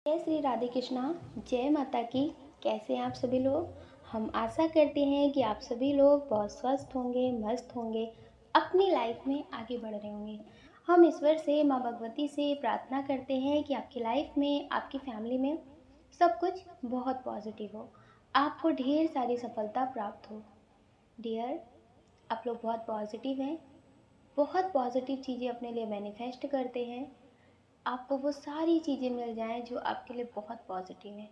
जय श्री राधे कृष्णा। जय माता की। कैसे हैं आप सभी लोग। हम आशा करते हैं कि आप सभी लोग बहुत स्वस्थ होंगे, मस्त होंगे, अपनी लाइफ में आगे बढ़ रहे होंगे। हम ईश्वर से, माँ भगवती से प्रार्थना करते हैं कि आपकी लाइफ में, आपकी फैमिली में सब कुछ बहुत पॉजिटिव हो, आपको ढेर सारी सफलता प्राप्त हो। डियर, आप लोग बहुत पॉजिटिव हैं, बहुत पॉजिटिव चीज़ें अपने लिए मैनिफेस्ट करते हैं। आपको वो सारी चीज़ें मिल जाएं जो आपके लिए बहुत पॉजिटिव हैं,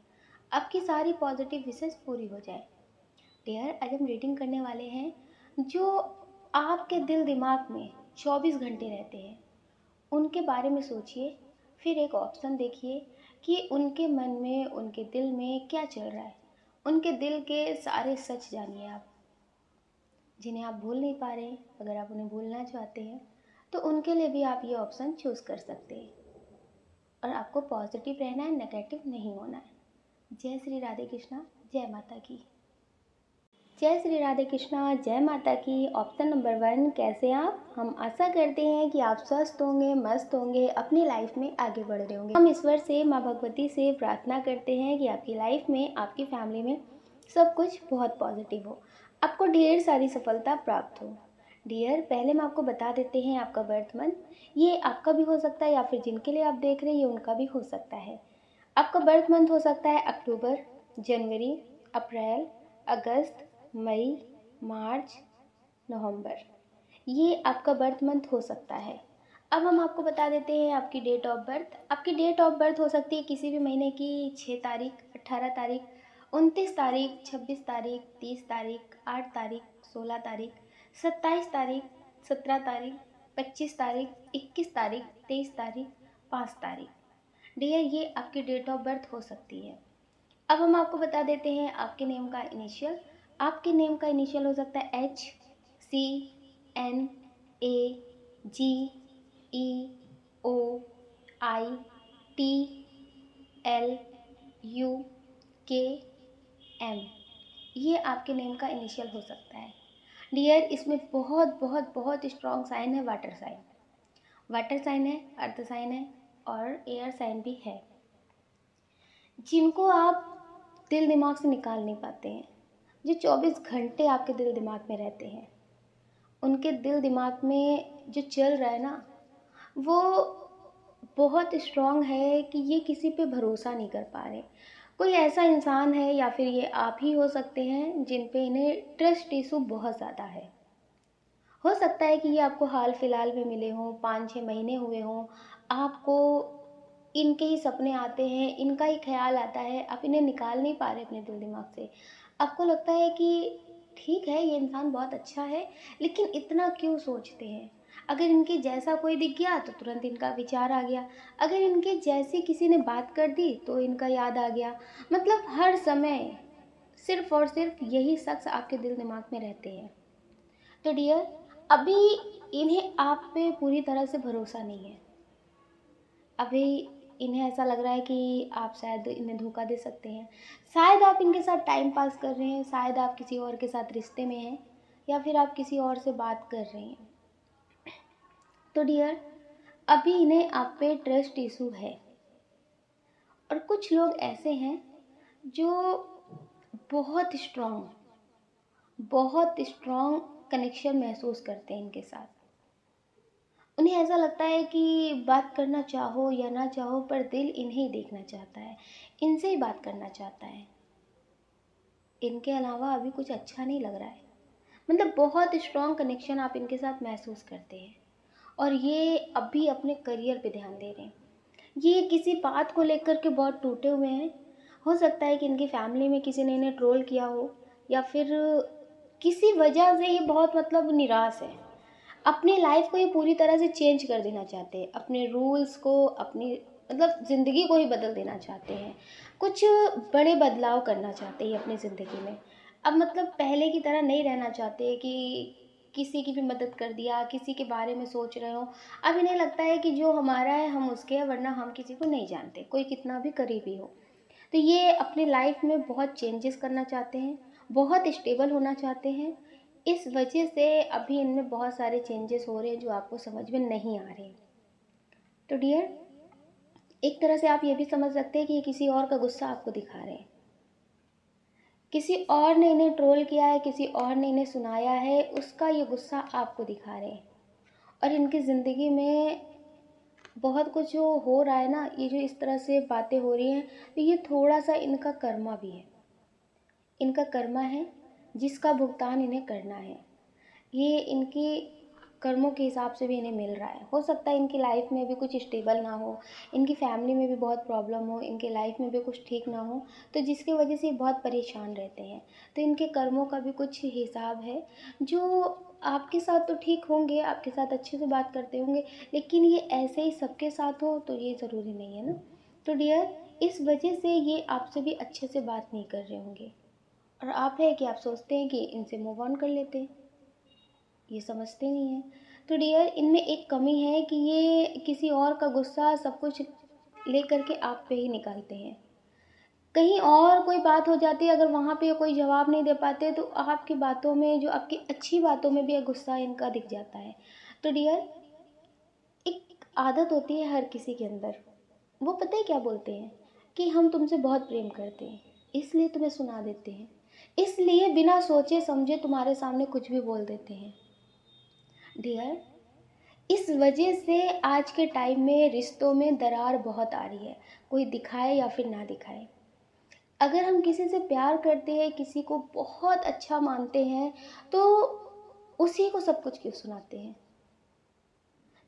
आपकी सारी पॉजिटिव विशेष पूरी हो जाए। डियर, आज हम रीडिंग करने वाले हैं जो आपके दिल दिमाग में 24 घंटे रहते हैं। उनके बारे में सोचिए, फिर एक ऑप्शन देखिए कि उनके मन में, उनके दिल में क्या चल रहा है। उनके दिल के सारे सच जानिए आप, जिन्हें आप भूल नहीं पा रहे। अगर आप उन्हें भूलना चाहते हैं तो उनके लिए भी आप ये ऑप्शन चूज़ कर सकते हैं। और आपको पॉजिटिव रहना है, नेगेटिव नहीं होना है। जय श्री राधे कृष्णा। जय माता की। जय श्री राधे कृष्णा। जय माता की। ऑप्शन नंबर 1, कैसे आप। हम आशा करते हैं कि आप स्वस्थ होंगे, मस्त होंगे, अपनी लाइफ में आगे बढ़ रहे होंगे। हम ईश्वर से, माँ भगवती से प्रार्थना करते हैं कि आपकी लाइफ में, आपकी फैमिली में सब कुछ बहुत पॉजिटिव हो, आपको ढेर सारी सफलता प्राप्त हो। डियर, पहले हम आपको बता देते हैं आपका बर्थ मंथ। ये आपका भी हो सकता है या फिर जिनके लिए आप देख रहे हैं ये उनका भी हो सकता है। आपका बर्थ मंथ हो सकता है अक्टूबर, जनवरी, अप्रैल, अगस्त, मई, मार्च, नवंबर। ये आपका बर्थ मंथ हो सकता है। अब हम आपको बता देते हैं आपकी डेट ऑफ बर्थ। आपकी डेट ऑफ बर्थ हो सकती है किसी भी महीने की 6 तारीख, 18 तारीख, 29 तारीख, 26 तारीख, 30 तारीख, 8 तारीख, 16 तारीख, 27 तारीख, 17 तारीख, 25 तारीख, 21 तारीख, 23 तारीख, 5 तारीख। डियर, ये आपकी डेट ऑफ बर्थ हो सकती है। अब हम आपको बता देते हैं आपके नेम का इनिशियल। आपके नेम का इनिशियल हो सकता है H, C, N, A, G, E, O, I, T, L, U, K, M। ये आपके नेम का इनिशियल हो सकता है। डियर, इसमें बहुत बहुत बहुत स्ट्रॉन्ग साइन है वाटर साइन। वाटर साइन है, अर्थ साइन है और एयर साइन भी है, जिनको आप दिल दिमाग से निकाल नहीं पाते हैं, जो 24 घंटे आपके दिल दिमाग में रहते हैं। उनके दिल दिमाग में जो चल रहा है ना, वो बहुत स्ट्रॉन्ग है कि ये किसी पे भरोसा नहीं कर पा रहे। कोई ऐसा इंसान है या फिर ये आप ही हो सकते हैं जिन पे इन्हें ट्रस्ट इशू बहुत ज़्यादा है। हो सकता है कि ये आपको हाल फिलहाल में मिले हों, 5-6 महीने हुए हों, आपको इनके ही सपने आते हैं, इनका ही ख्याल आता है, आप इन्हें निकाल नहीं पा रहे अपने दिल दिमाग से। आपको लगता है कि ठीक है, ये इंसान बहुत अच्छा है, लेकिन इतना क्यों सोचते हैं। अगर इनके जैसा कोई दिख गया तो तुरंत इनका विचार आ गया, अगर इनके जैसी किसी ने बात कर दी तो इनका याद आ गया। मतलब हर समय सिर्फ और सिर्फ यही शख्स आपके दिल दिमाग में रहते हैं। तो डियर, अभी इन्हें आप पे पूरी तरह से भरोसा नहीं है। अभी इन्हें ऐसा लग रहा है कि आप शायद इन्हें धोखा दे सकते हैं, शायद आप इनके साथ टाइम पास कर रहे हैं, शायद आप किसी और के साथ रिश्ते में हैं, या फिर आप किसी और से बात कर रहे हैं। तो डियर, अभी इन्हें आप पे ट्रस्ट इशू है। और कुछ लोग ऐसे हैं जो बहुत स्ट्रॉन्ग कनेक्शन महसूस करते हैं इनके साथ। उन्हें ऐसा लगता है कि बात करना चाहो या ना चाहो, पर दिल इन्हें ही देखना चाहता है, इनसे ही बात करना चाहता है। इनके अलावा अभी कुछ अच्छा नहीं लग रहा है। मतलब बहुत स्ट्रॉन्ग कनेक्शन आप इनके साथ महसूस करते हैं। और ये अभी अपने करियर पे ध्यान दे रहे हैं। ये किसी बात को लेकर के बहुत टूटे हुए हैं। हो सकता है कि इनकी फैमिली में किसी ने इन्हें ट्रोल किया हो, या फिर किसी वजह से ये बहुत निराश है। अपनी लाइफ को ये पूरी तरह से चेंज कर देना चाहते हैं, अपने रूल्स को, अपनी ज़िंदगी को ही बदल देना चाहते हैं। कुछ बड़े बदलाव करना चाहते हैं अपनी ज़िंदगी में। अब पहले की तरह नहीं रहना चाहते कि किसी की भी मदद कर दिया, किसी के बारे में सोच रहे हो। अब इन्हें लगता है कि जो हमारा है हम उसके हैं, वरना हम किसी को नहीं जानते, कोई कितना भी करीबी हो। तो ये अपनी लाइफ में बहुत चेंजेस करना चाहते हैं, बहुत स्टेबल होना चाहते हैं। इस वजह से अभी इनमें बहुत सारे चेंजेस हो रहे हैं जो आपको समझ में नहीं आ रहे। तो डियर, एक तरह से आप ये भी समझ सकते हैं कि ये किसी और का गुस्सा आपको दिखा रहे हैं। किसी और ने इन्हें ट्रोल किया है, किसी और ने इन्हें सुनाया है, उसका ये गुस्सा आपको दिखा रहे हैं। और इनकी ज़िंदगी में बहुत कुछ जो हो रहा है ना, ये जो इस तरह से बातें हो रही हैं, तो ये थोड़ा सा इनका कर्मा भी है। इनका कर्मा है जिसका भुगतान इन्हें करना है। ये इनकी कर्मों के हिसाब से भी इन्हें मिल रहा है। हो सकता है इनकी लाइफ में भी कुछ स्टेबल ना हो, इनकी फैमिली में भी बहुत प्रॉब्लम हो, इनके लाइफ में भी कुछ ठीक ना हो, तो जिसकी वजह से ये बहुत परेशान रहते हैं। तो इनके कर्मों का भी कुछ हिसाब है, जो आपके साथ तो ठीक होंगे, आपके साथ अच्छे से बात करते होंगे, लेकिन ये ऐसे ही सबके साथ हो तो ये ज़रूरी नहीं है ना। तो डियर, इस वजह से ये आपसे भी अच्छे से बात नहीं कर रहे होंगे। और आप है कि आप सोचते हैं कि इनसे मूव ऑन कर लेते हैं, ये समझते नहीं हैं। तो डियर, इनमें एक कमी है कि ये किसी और का गुस्सा सब कुछ लेकर के आप पे ही निकालते हैं। कहीं और कोई बात हो जाती है, अगर वहाँ पे कोई जवाब नहीं दे पाते, तो आपकी बातों में, जो आपकी अच्छी बातों में भी गुस्सा इनका दिख जाता है। तो डियर, एक आदत होती है हर किसी के अंदर, वो पता है क्या बोलते हैं कि हम तुमसे बहुत प्रेम करते हैं, इसलिए तुम्हें सुना देते हैं, इसलिए बिना सोचे समझे तुम्हारे सामने कुछ भी बोल देते हैं। डियर, इस वजह से आज के टाइम में रिश्तों में दरार बहुत आ रही है, कोई दिखाए या फिर ना दिखाए। अगर हम किसी से प्यार करते हैं, किसी को बहुत अच्छा मानते हैं, तो उसी को सब कुछ क्यों सुनाते हैं।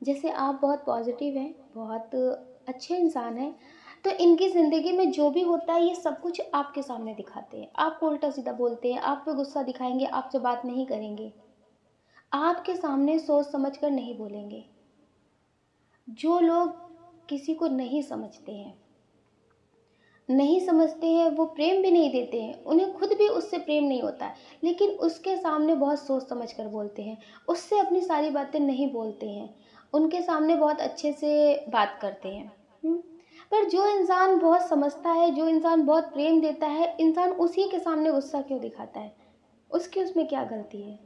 जैसे आप बहुत पॉजिटिव हैं, बहुत अच्छे इंसान हैं, तो इनकी ज़िंदगी में जो भी होता है ये सब कुछ आपके सामने दिखाते हैं, आपको उल्टा सीधा बोलते हैं, आप पे गुस्सा दिखाएंगे, आपसे बात नहीं करेंगे, आपके सामने सोच समझ कर नहीं बोलेंगे। जो लोग किसी को नहीं समझते हैं, वो प्रेम भी नहीं देते हैं, उन्हें खुद भी उससे प्रेम नहीं होता है, लेकिन उसके सामने बहुत सोच समझ कर बोलते हैं, उससे अपनी सारी बातें नहीं बोलते हैं, उनके सामने बहुत अच्छे से बात करते हैं। हम्म? पर जो इंसान बहुत समझता है, जो इंसान बहुत प्रेम देता है, इंसान उसी के सामने गुस्सा क्यों दिखाता है, उसकी उसमें क्या गलती है।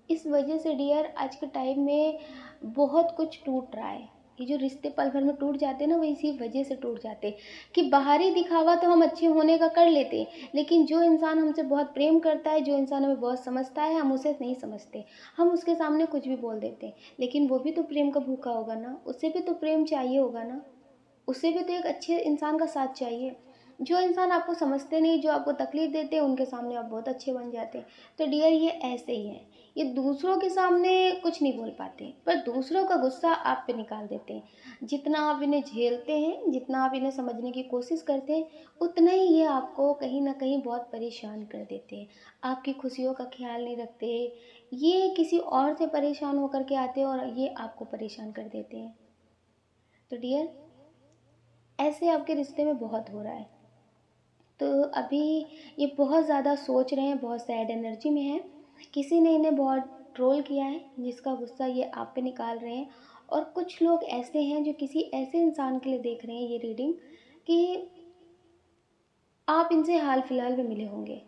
इस वजह से डियर, आज के टाइम में बहुत कुछ टूट रहा है। ये जो रिश्ते पल भर में टूट जाते हैं ना, वो इसी वजह से टूट जाते हैं कि बाहरी दिखावा तो हम अच्छे होने का कर लेते हैं, लेकिन जो इंसान हमसे बहुत प्रेम करता है, जो इंसान हमें बहुत समझता है, हम उसे नहीं समझते, हम उसके सामने कुछ भी बोल देते हैं। लेकिन वो भी तो प्रेम का भूखा होगा ना, उसे भी तो प्रेम चाहिए होगा ना, उसे भी तो एक अच्छे इंसान का साथ चाहिए। जो इंसान आपको समझते नहीं, जो आपको तकलीफ देते हैं, उनके सामने आप बहुत अच्छे बन जाते हैं। तो डियर, ये ऐसे ही है, ये दूसरों के सामने कुछ नहीं बोल पाते, पर दूसरों का गुस्सा आप पे निकाल देते हैं। जितना आप इन्हें झेलते हैं, जितना आप इन्हें समझने की कोशिश करते हैं, उतना ही ये आपको कहीं ना कहीं बहुत परेशान कर देते हैं। आपकी खुशियों का ख्याल नहीं रखते, ये किसी और से परेशान होकर के आते हैं और ये आपको परेशान कर देते हैं। तो डियर, ऐसे आपके रिश्ते में बहुत हो रहा है। तो अभी ये बहुत ज़्यादा सोच रहे हैं, बहुत सैड एनर्जी में है, किसी ने इन्हें बहुत ट्रोल किया है, जिसका गुस्सा ये आप पे निकाल रहे हैं। और कुछ लोग ऐसे हैं जो किसी ऐसे इंसान के लिए देख रहे हैं ये रीडिंग, कि आप इनसे हाल फिलहाल में मिले होंगे,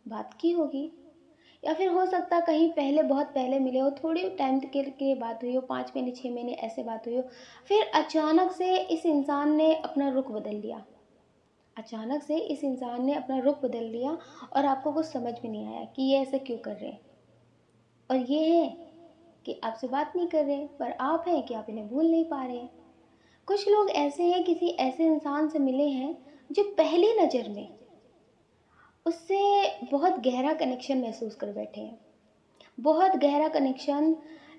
बात की होगी, या फिर हो सकता है कहीं पहले, बहुत पहले मिले हो, थोड़ी टाइम के लिए बात हुई हो, 5 महीने 6 महीने ऐसे बात हुई हो, फिर अचानक से इस इंसान ने अपना रुख बदल लिया, अचानक से इस इंसान ने अपना रुख बदल लिया, और आपको कुछ समझ में नहीं आया कि ये ऐसा क्यों कर रहे हैं। और ये है कि आपसे बात नहीं कर रहे, पर आप हैं कि आप इन्हें भूल नहीं पा रहे। कुछ लोग ऐसे हैं, किसी ऐसे इंसान से मिले हैं जो पहली नज़र में उससे बहुत गहरा कनेक्शन महसूस कर बैठे हैं, बहुत गहरा कनेक्शन,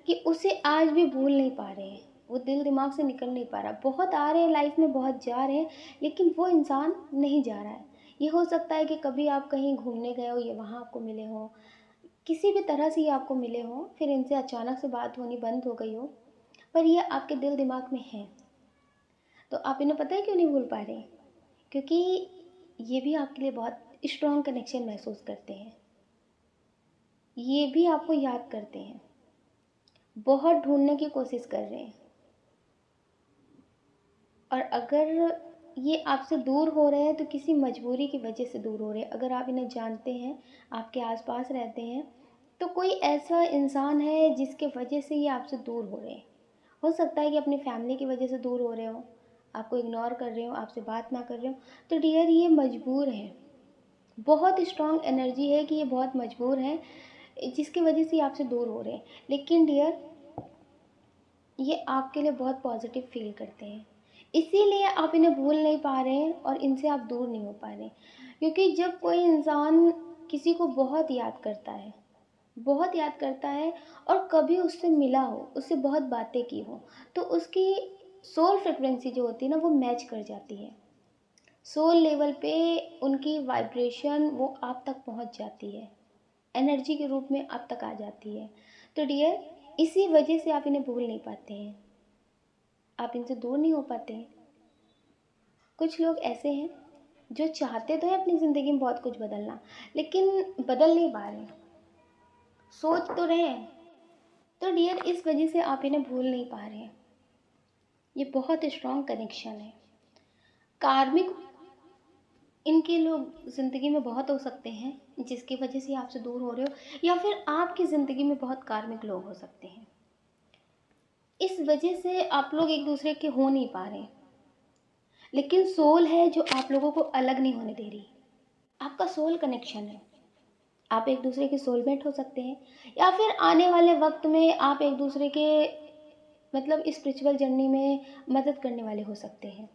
कि उसे आज भी भूल नहीं पा रहे हैं, वो दिल दिमाग से निकल नहीं पा रहा। बहुत आ रहे हैं लाइफ में, बहुत जा रहे हैं, लेकिन वो इंसान नहीं जा रहा है। ये हो सकता है कि कभी आप कहीं घूमने गए हो, ये वहाँ आपको मिले हो, किसी भी तरह से ये आपको मिले हो, फिर इनसे अचानक से बात होनी बंद हो गई हो, पर ये आपके दिल दिमाग में है। तो आप इन्हें पता है क्यों नहीं भूल पा रहे, क्योंकि ये भी आपके लिए बहुत स्ट्रॉन्ग कनेक्शन महसूस करते हैं, ये भी आपको याद करते हैं, बहुत ढूंढने की कोशिश कर रहे हैं। और अगर ये आपसे दूर हो रहे हैं तो किसी मजबूरी की वजह से दूर हो रहे हैं। अगर आप इन्हें जानते हैं, आपके आसपास रहते हैं, तो कोई ऐसा इंसान है जिसके वजह से ये आपसे दूर हो रहे हैं। हो सकता है कि अपनी फैमिली की वजह से दूर हो रहे हो, आपको इग्नोर कर रहे हो, आपसे बात ना कर रहे हो, तो डियर ये मजबूर है। बहुत स्ट्रॉन्ग एनर्जी है कि ये बहुत मजबूर है, जिसकी वजह से ये आपसे दूर हो रहे हैं। लेकिन डियर ये आपके लिए बहुत पॉजिटिव फील करते हैं, इसीलिए आप इन्हें भूल नहीं पा रहे हैं और इनसे आप दूर नहीं हो पा रहे। क्योंकि जब कोई इंसान किसी को बहुत याद करता है, बहुत याद करता है, और कभी उससे मिला हो, उससे बहुत बातें की हो, तो उसकी सोल फ्रिक्वेंसी जो होती है ना, वो मैच कर जाती है। सोल लेवल पे उनकी वाइब्रेशन वो आप तक पहुंच जाती है, एनर्जी के रूप में आप तक आ जाती है। तो डियर इसी वजह से आप इन्हें भूल नहीं पाते हैं, आप इनसे दूर नहीं हो पाते हैं। कुछ लोग ऐसे हैं जो चाहते तो है अपनी ज़िंदगी में बहुत कुछ बदलना, लेकिन बदल नहीं पा रहे, सोच तो रहे हैं। तो डियर इस वजह से आप इन्हें भूल नहीं पा रहे हैं। ये बहुत स्ट्रॉन्ग कनेक्शन है। कार्मिक इनके लोग ज़िंदगी में बहुत हो सकते हैं जिसकी वजह से आपसे दूर हो रहे हो, या फिर आपकी ज़िंदगी में बहुत कार्मिक लोग हो सकते हैं, इस वजह से आप लोग एक दूसरे के हो नहीं पा रहे। लेकिन सोल है जो आप लोगों को अलग नहीं होने दे रही, आपका सोल कनेक्शन है। आप एक दूसरे के सोलमेट हो सकते हैं, या फिर आने वाले वक्त में आप एक दूसरे के मतलब स्पिरिचुअल जर्नी में मदद करने वाले हो सकते हैं।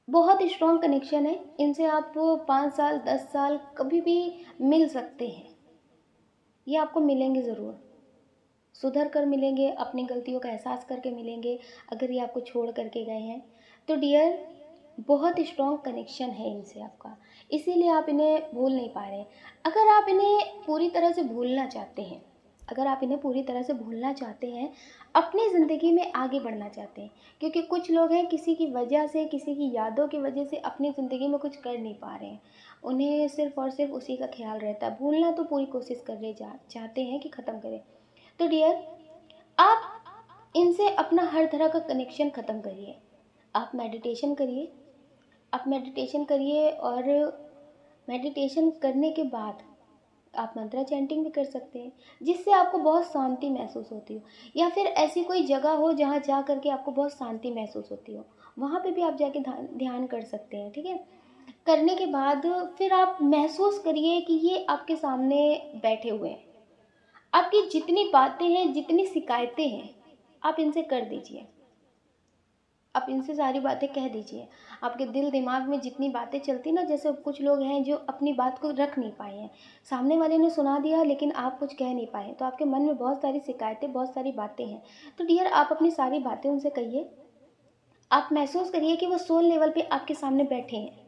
बहुत स्ट्रॉन्ग कनेक्शन है, इनसे आप 5 साल 10 साल कभी भी मिल सकते हैं। ये आपको मिलेंगे ज़रूर, सुधर कर मिलेंगे, अपनी गलतियों का एहसास करके मिलेंगे। अगर ये आपको छोड़ करके गए हैं तो डियर बहुत स्ट्रॉन्ग कनेक्शन है इनसे आपका, इसीलिए आप इन्हें भूल नहीं पा रहे। अगर आप इन्हें पूरी तरह से भूलना चाहते हैं, अगर आप इन्हें पूरी तरह से भूलना चाहते हैं, अपनी ज़िंदगी में आगे बढ़ना चाहते हैं, क्योंकि कुछ लोग हैं किसी की वजह से, किसी की यादों की वजह से अपनी ज़िंदगी में कुछ कर नहीं पा रहे हैं, उन्हें सिर्फ और सिर्फ उसी का ख्याल रहता है। भूलना तो पूरी कोशिश कर रहे चाहते हैं कि ख़त्म करें। तो डियर आप इनसे अपना हर तरह का कनेक्शन ख़त्म करिए। आप मेडिटेशन करिए, आप मेडिटेशन करिए, और मेडिटेशन करने के बाद आप मंत्रा चैंटिंग भी कर सकते हैं, जिससे आपको बहुत शांति महसूस होती हो। या फिर ऐसी कोई जगह हो जहाँ जा करके आपको बहुत शांति महसूस होती हो, वहाँ पे भी आप जाके ध्यान कर सकते हैं। ठीक है, करने के बाद फिर आप महसूस करिए कि ये आपके सामने बैठे हुए हैं। आपकी जितनी बातें हैं, जितनी शिकायतें हैं, आप इनसे कर दीजिए, आप इनसे सारी बातें कह दीजिए। आपके दिल दिमाग में जितनी बातें चलती ना, जैसे कुछ लोग हैं जो अपनी बात को रख नहीं पाए हैं, सामने वाले ने सुना दिया लेकिन आप कुछ कह नहीं पाए, तो आपके मन में बहुत सारी शिकायतें, बहुत सारी बातें हैं। तो डियर आप अपनी सारी बातें उनसे कहिए, आप महसूस करिए कि वो सोल लेवल पे आपके सामने बैठे हैं।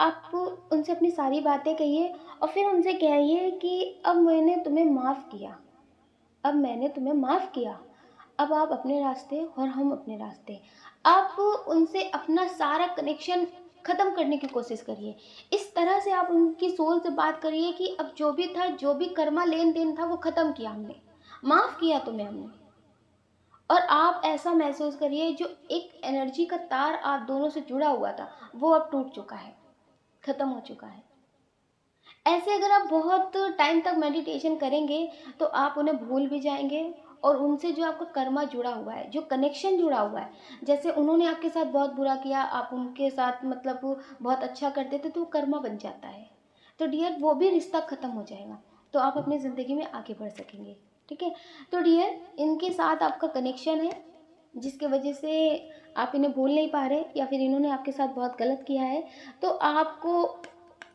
आप उनसे अपनी सारी बातें कहिए, और फिर उनसे कहिए कि अब मैंने तुम्हें माफ़ किया, अब मैंने तुम्हें माफ़ किया, अब आप अपने रास्ते और हम अपने रास्ते। आप उनसे अपना सारा कनेक्शन ख़त्म करने की कोशिश करिए। इस तरह से आप उनकी सोल से बात करिए कि अब जो भी था, जो भी कर्मा लेन देन था, वो ख़त्म किया हमने, माफ़ किया तुम्हें हमने। और आप ऐसा महसूस करिए जो एक एनर्जी का तार आप दोनों से जुड़ा हुआ था, वो अब टूट चुका है, ख़त्म हो चुका है। ऐसे अगर आप बहुत टाइम तक मेडिटेशन करेंगे तो आप उन्हें भूल भी जाएंगे, और उनसे जो आपका कर्मा जुड़ा हुआ है, जो कनेक्शन जुड़ा हुआ है, जैसे उन्होंने आपके साथ बहुत बुरा किया, आप उनके साथ मतलब बहुत अच्छा करते थे, तो वो कर्मा बन जाता है। तो डियर वो भी रिश्ता ख़त्म हो जाएगा, तो आप अपनी ज़िंदगी में आगे बढ़ सकेंगे। ठीक है, तो डियर इनके साथ आपका कनेक्शन है, जिसके वजह से आप इन्हें भूल नहीं पा रहे, या फिर इन्होंने आपके साथ बहुत गलत किया है, तो आपको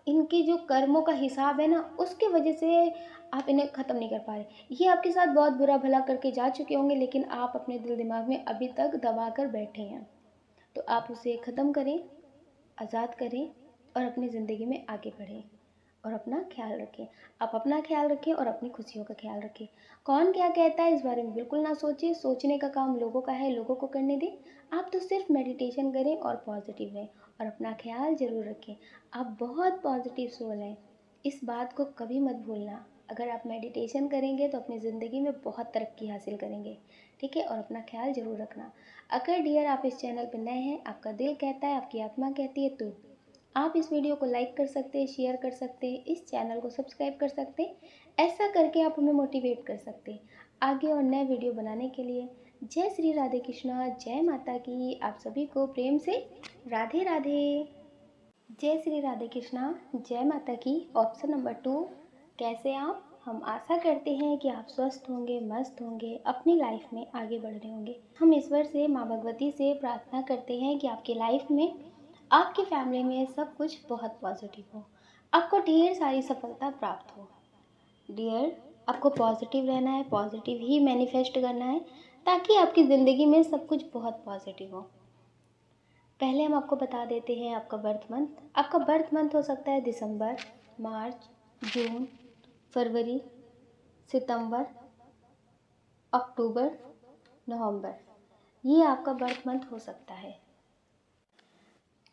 इनके जो कर्मों का हिसाब है ना, उसके वजह से आप इन्हें ख़त्म नहीं कर पा रहे। ये आपके साथ बहुत बुरा भला करके जा चुके होंगे, लेकिन आप अपने दिल दिमाग में अभी तक दबा कर बैठे हैं। तो आप उसे ख़त्म करें, आज़ाद करें, और अपनी ज़िंदगी में आगे बढ़ें, और अपना ख्याल रखें। आप अपना ख्याल रखें और अपनी खुशियों का ख्याल रखें। कौन क्या कहता है इस बारे में बिल्कुल ना सोचिए, सोचने का काम लोगों का है, लोगों को करने दें। आप तो सिर्फ मेडिटेशन करें और पॉजिटिव रहें, और अपना ख्याल ज़रूर रखें। आप बहुत पॉजिटिव सोल हैं, इस बात को कभी मत भूलना। अगर आप मेडिटेशन करेंगे तो अपनी ज़िंदगी में बहुत तरक्की हासिल करेंगे। ठीक है, और अपना ख्याल ज़रूर रखना। अगर डियर आप इस चैनल पर नए हैं, आपका दिल कहता है, आपकी आत्मा कहती है, तो आप इस वीडियो को लाइक कर सकते हैं, शेयर कर सकते हैं, इस चैनल को सब्सक्राइब कर सकते हैं। ऐसा करके आप हमें मोटिवेट कर सकते हैं आगे और नए वीडियो बनाने के लिए। जय श्री राधे कृष्णा, जय माता की। आप सभी को प्रेम से राधे राधे। जय श्री राधे कृष्णा, जय माता की। ऑप्शन नंबर 2, कैसे आप? हम आशा करते हैं कि आप स्वस्थ होंगे, मस्त होंगे, अपनी लाइफ में आगे बढ़ रहे होंगे। हम ईश्वर से, माँ भगवती से प्रार्थना करते हैं कि आपकी लाइफ में, आपकी फैमिली में सब कुछ बहुत पॉजिटिव हो, आपको ढेर सारी सफलता प्राप्त हो। डियर, आपको पॉजिटिव रहना है, पॉजिटिव ही मैनिफेस्ट करना है, ताकि आपकी ज़िंदगी में सब कुछ बहुत पॉजिटिव हो। पहले हम आपको बता देते हैं आपका बर्थ मंथ। आपका बर्थ मंथ हो सकता है दिसंबर, मार्च, जून, फरवरी, सितंबर, अक्टूबर, नवंबर। ये आपका बर्थ मंथ हो सकता है।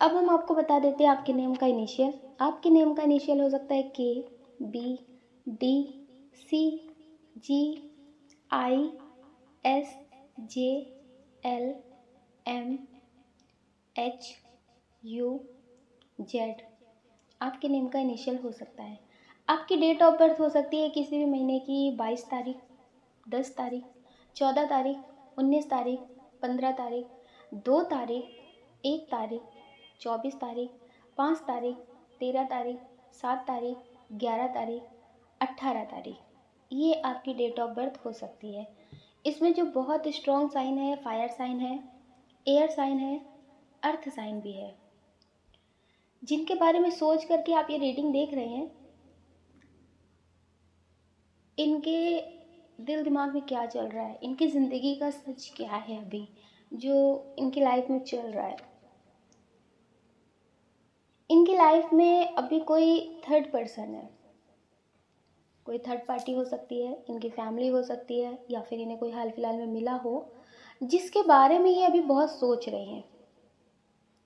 अब हम आपको बता देते हैं आपके नेम का इनिशियल। आपके नेम का इनिशियल हो सकता है K, B, D, C, G, I, S, J, L, M, H, U, Z. आपके नेम का इनिशियल हो सकता है। आपकी डेट ऑफ बर्थ हो सकती है किसी भी महीने की 22 तारीख, 10 तारीख, 14 तारीख, 19 तारीख, 15 तारीख, 2 तारीख, 1 तारीख, 24 तारीख, 5 तारीख, 13 तारीख, 7 तारीख, 11 तारीख, 18 तारीख। ये आपकी डेट ऑफ बर्थ हो सकती है। इसमें जो बहुत स्ट्रॉन्ग साइन है, फायर साइन है, एयर साइन है, अर्थ साइन भी है। जिनके बारे में सोच करके आप ये रीडिंग देख रहे हैं, इनके दिल दिमाग में क्या चल रहा है, इनकी ज़िंदगी का सच क्या है अभी जो इनकी लाइफ में चल रहा है। इनकी लाइफ में अभी कोई थर्ड पर्सन है, कोई थर्ड पार्टी हो सकती है, इनकी फैमिली हो सकती है, या फिर इन्हें कोई हाल फिलहाल में मिला हो जिसके बारे में ये अभी बहुत सोच रहे हैं,